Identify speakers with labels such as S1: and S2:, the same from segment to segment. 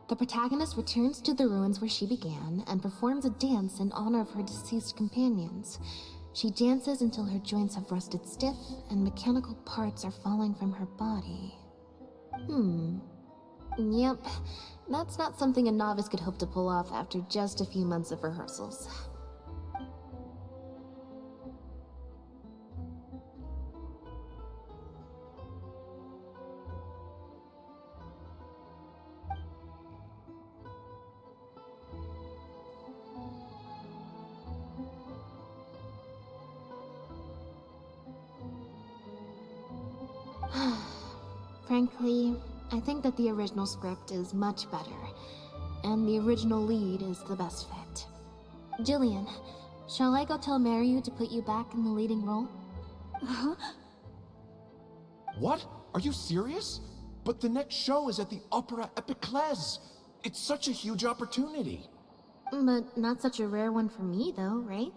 S1: The protagonist returns to the ruins where she began and performs a dance in honor of her deceased companions. She dances until her joints have rusted stiff and mechanical parts are falling from her body. Yep, that's not something a novice could hope to pull off after just a few months of rehearsals. Frankly, I think that the original script is much better, and the original lead is the best fit. Jillian, shall I go tell Mariu to put you back in the leading role?
S2: What? Are you serious? But the next show is at the Opera Epiclese. It's such a huge opportunity.
S1: But not such a rare one for me, though, right?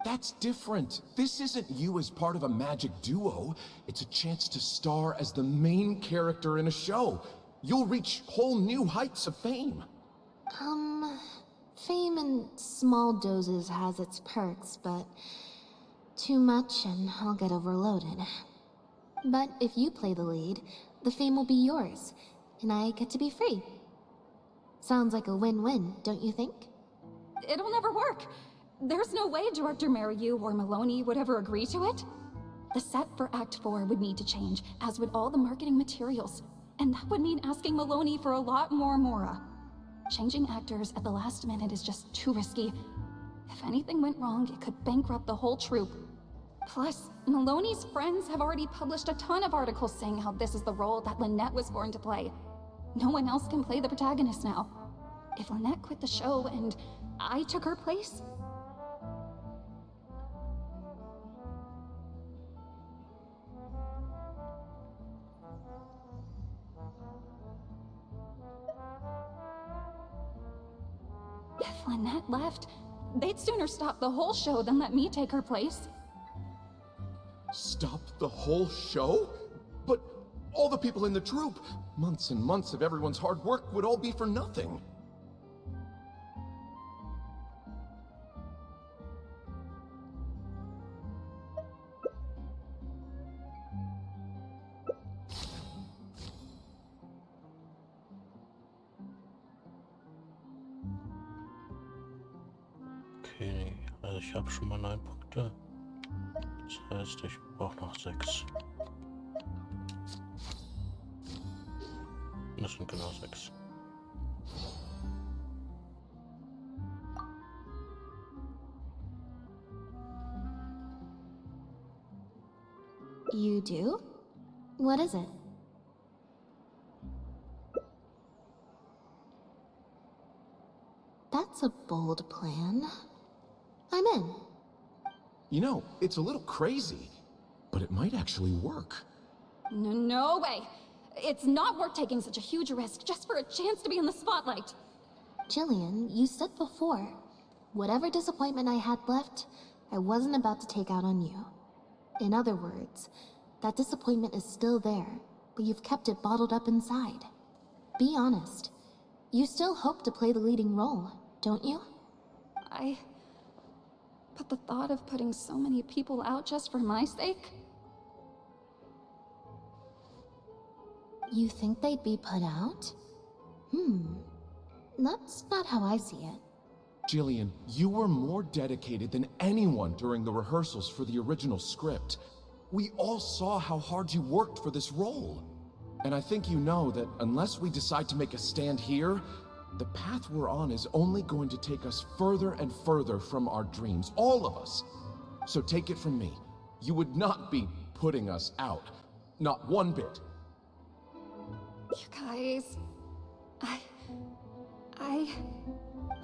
S2: That's different. This isn't you as part of a magic duo. It's a chance to star as the main character in a show. You'll reach whole new heights of fame.
S1: Fame in small doses has its perks, but too much and I'll get overloaded. But if you play the lead, the fame will be yours, and I get to be free. Sounds like a win-win, don't you think?
S3: It'll never work. There's no way Director Mariu or Maloney would ever agree to it. The set for Act 4 would need to change, as would all the marketing materials. And that would mean asking Maloney for a lot more Mora. Changing actors at the last minute is just too risky. If anything went wrong, it could bankrupt the whole troupe. Plus, Maloney's friends have already published a ton of articles saying how this is the role that Lynette was born to play. No one else can play the protagonist now. If Lynette quit the show and I took her place, if Lynette left, they'd sooner stop the whole show than let me take her place.
S2: Stop the whole show? But all the people in the troupe, months and months of everyone's hard work would all be for nothing.
S4: Okay, also ich habe schon mal 9 Punkte. Das heißt, ich brauche noch 6. Das sind genau 6.
S1: You do? What is it? That's a bold plan. I'm in.
S2: You know, it's a little crazy, but it might actually work.
S3: No way. It's not worth taking such a huge risk just for a chance to be in the spotlight.
S1: Jillian, you said before, whatever disappointment I had left, I wasn't about to take out on you. In other words, that disappointment is still there, but you've kept it bottled up inside. Be honest. You still hope to play the leading role, don't you?
S3: But the thought of putting so many people out just for my sake?
S1: You think they'd be put out? That's not how I see it.
S2: Jillian, you were more dedicated than anyone during the rehearsals for the original script. We all saw how hard you worked for this role. And I think you know that unless we decide to make a stand here, the path we're on is only going to take us further and further from our dreams, all of us. So take it from me, you would not be putting us out. Not one bit.
S3: You guys...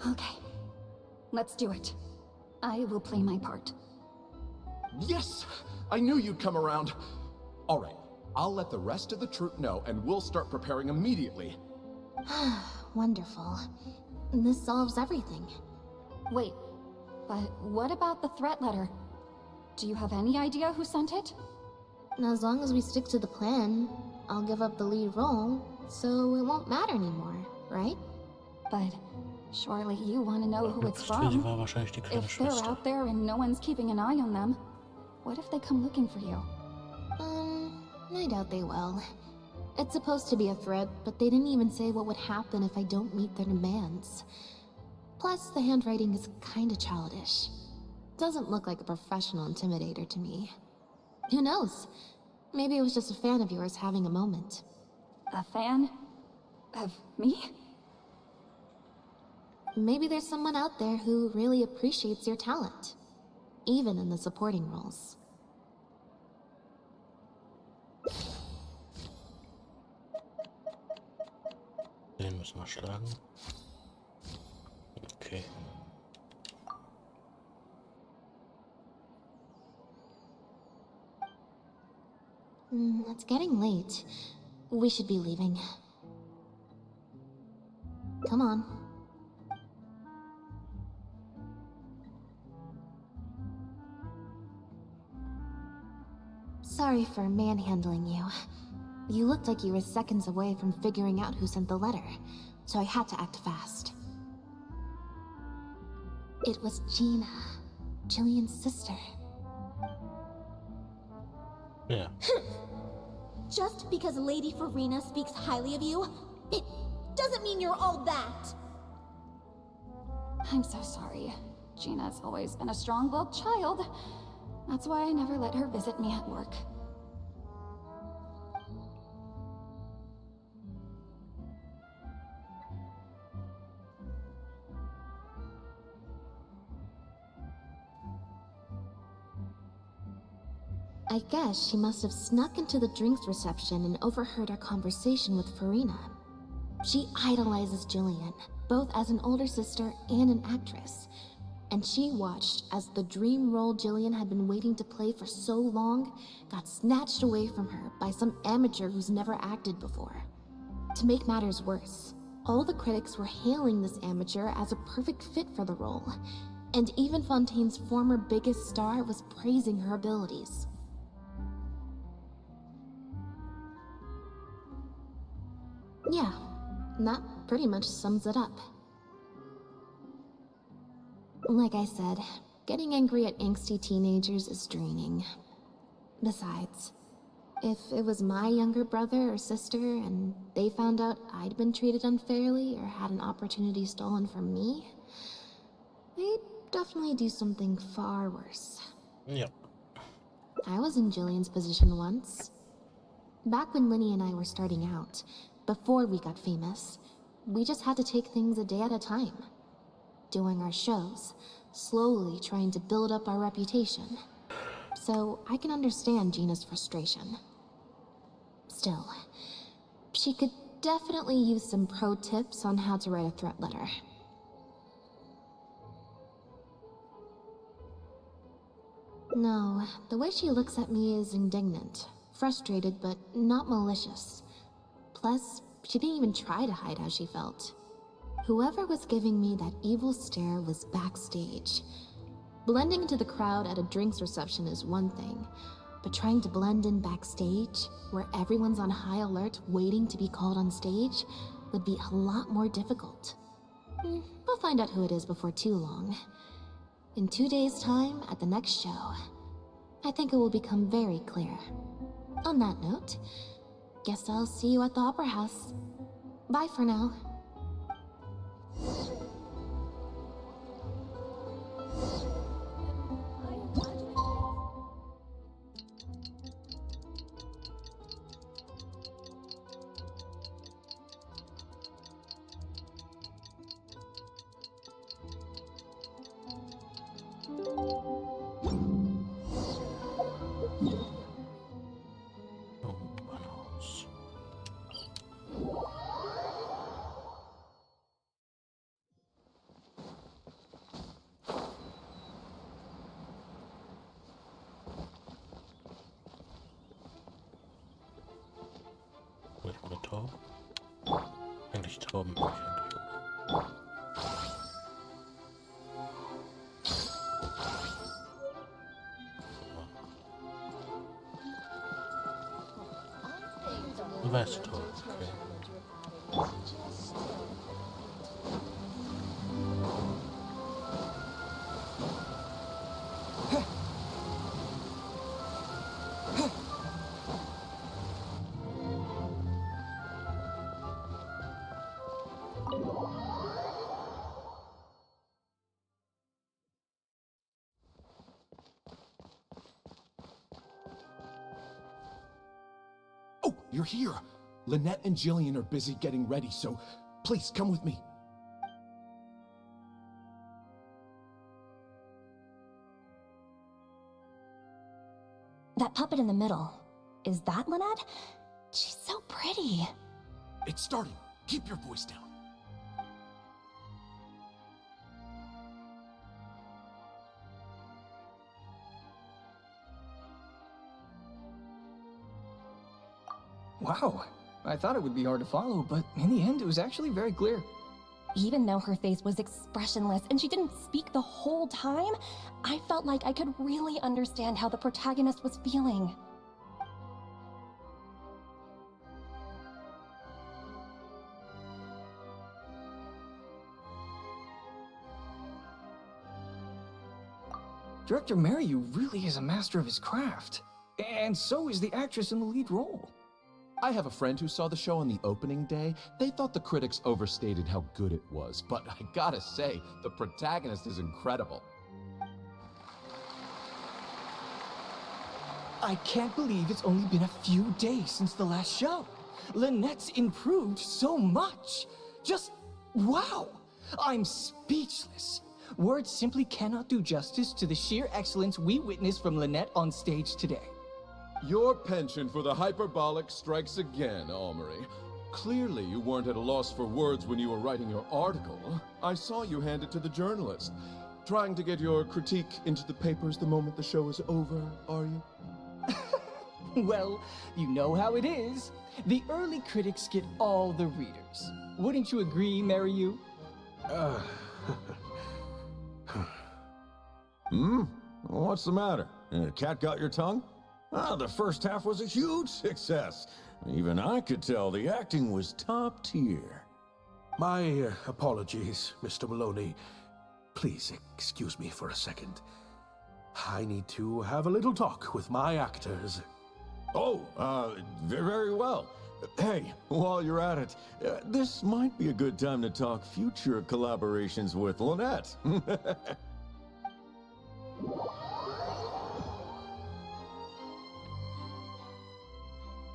S3: Okay. Let's do it. I will play my part.
S2: Yes! I knew you'd come around. All right, I'll let the rest of the troupe know and we'll start preparing immediately.
S1: Wonderful. This solves everything.
S3: Wait, but what about the threat letter? Do you have any idea who sent it?
S1: As long as we stick to the plan, I'll give up the lead role, so it won't matter anymore, right?
S3: But surely you want to know who it's
S4: Sie
S3: from.
S4: war wahrscheinlich die kleine
S3: If they're
S4: Schwester.
S3: out there and no one's keeping an eye on them, what if they come looking for you?
S1: I doubt they will. It's supposed to be a threat, but they didn't even say what would happen if I don't meet their demands. Plus, the handwriting is kinda childish. Doesn't look like a professional intimidator to me. Who knows? Maybe it was just a fan of yours having a moment.
S3: A fan? Of me?
S1: Maybe there's someone out there who really appreciates your talent. Even in the supporting roles.
S4: Den müssen wir schlagen. Okay.
S1: It's getting late. We should be leaving. Come on. Sorry for manhandling you. You looked like you were seconds away from figuring out who sent the letter, so I had to act fast. It was Gina, Jillian's sister.
S4: Ja.
S5: Just because Lady Farina speaks highly of you, it doesn't mean you're all that.
S3: I'm so sorry. Gina's always been a strong-willed child. That's why I never let her visit me at work.
S1: I guess she must have snuck into the drinks reception and overheard our conversation with Farina. She idolizes Jillian, both as an older sister and an actress. And she watched as the dream role Jillian had been waiting to play for so long got snatched away from her by some amateur who's never acted before. To make matters worse, all the critics were hailing this amateur as a perfect fit for the role, and even Fontaine's former biggest star was praising her abilities. Yeah, that pretty much sums it up. Like I said, getting angry at angsty teenagers is draining. Besides, if it was my younger brother or sister and they found out I'd been treated unfairly or had an opportunity stolen from me, they'd definitely do something far worse.
S4: Ja.
S1: I was in Jillian's position once. Back when Linny and I were starting out, before we got famous, we just had to take things a day at a time. Doing our shows, slowly trying to build up our reputation. So I can understand Gina's frustration. Still, she could definitely use some pro tips on how to write a threat letter. No, the way she looks at me is indignant, frustrated, but not malicious. Plus, she didn't even try to hide how she felt. Whoever was giving me that evil stare was backstage. Blending into the crowd at a drinks reception is one thing, but trying to blend in backstage, where everyone's on high alert waiting to be called on stage, would be a lot more difficult. We'll find out who it is before too long. In 2 days' time, at the next show, I think it will become very clear. On that note, guess I'll see you at the Opera House. Bye for now.
S4: Bahnhofs. Will ich mit Tauben? Eigentlich Tauben will ich eigentlich auch. Weißt du, okay.
S2: you're here. Lynette and Jillian are busy getting ready, so please come with me.
S6: That puppet in the middle, is that Lynette? She's so pretty.
S2: It's starting. Keep your voice down.
S7: Wow, I thought it would be hard to follow, but in the end it was actually very clear.
S6: Even though her face was expressionless and she didn't speak the whole time, I felt like I could really understand how the protagonist was feeling.
S7: Director Mariu really is a master of his craft. And so is the actress in the lead role.
S2: I have a friend who saw the show on the opening day. They thought the critics overstated how good it was, but I gotta say, the protagonist is incredible.
S7: I can't believe it's only been a few days since the last show. Lynette's improved so much. Just wow! I'm speechless. Words simply cannot do justice to the sheer excellence we witnessed from Lynette on stage today.
S2: Your penchant for the hyperbolic strikes again, Almery. Clearly you weren't at a loss for words when you were writing your article. I saw you hand it to the journalist. Trying to get your critique into the papers the moment the show is over, are you?
S7: Well, you know how it is. The early critics get all the readers. Wouldn't you agree, Mariu?
S8: What's the matter? Cat got your tongue? The first half was a huge success. Even I could tell the acting was top tier.
S9: My apologies, Mr. Maloney. Please excuse me for a second. I need to have a little talk with my actors.
S8: Oh, very well. Hey, while you're at it, this might be a good time to talk future collaborations with Lynette.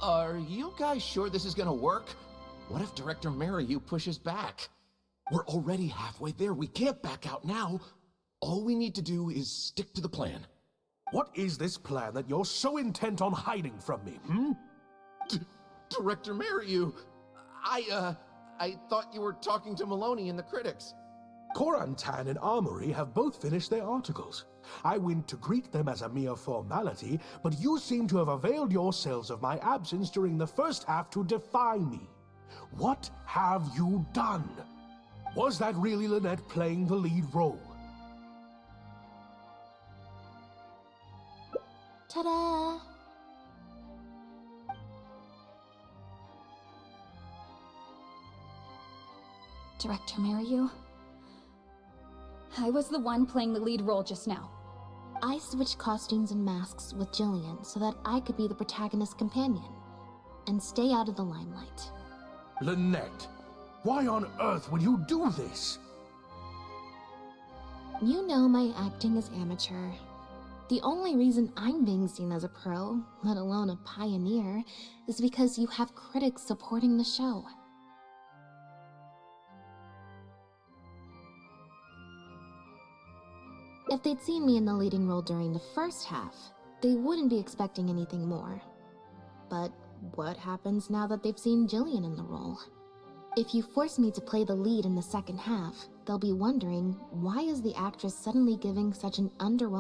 S2: Are you guys sure this is gonna work? What if Director Mariu pushes back? We're already halfway there. We can't back out now. All we need to do is stick to the plan.
S9: What is this plan that you're so intent on hiding from me,
S2: Director Mariu, I thought you were talking to Maloney and the critics.
S9: Korantan and Armory have both finished their articles. I went to greet them as a mere formality, but you seem to have availed yourselves of my absence during the first half to defy me. What have you done? Was that really Lynette playing the lead role?
S1: Ta-da!
S3: Director Mariu, I was the one playing the lead role just now.
S1: I switched costumes and masks with Jillian so that I could be the protagonist's companion and stay out of the limelight.
S9: Lynette, why on earth would you do this?
S1: You know my acting is amateur. The only reason I'm being seen as a pro, let alone a pioneer, is because you have critics supporting the show. If they'd seen me in the leading role during the first half, they wouldn't be expecting anything more. But what happens now that they've seen Jillian in the role? If you force me to play the lead in the second half, they'll be wondering, why is the actress suddenly giving such an underwhelming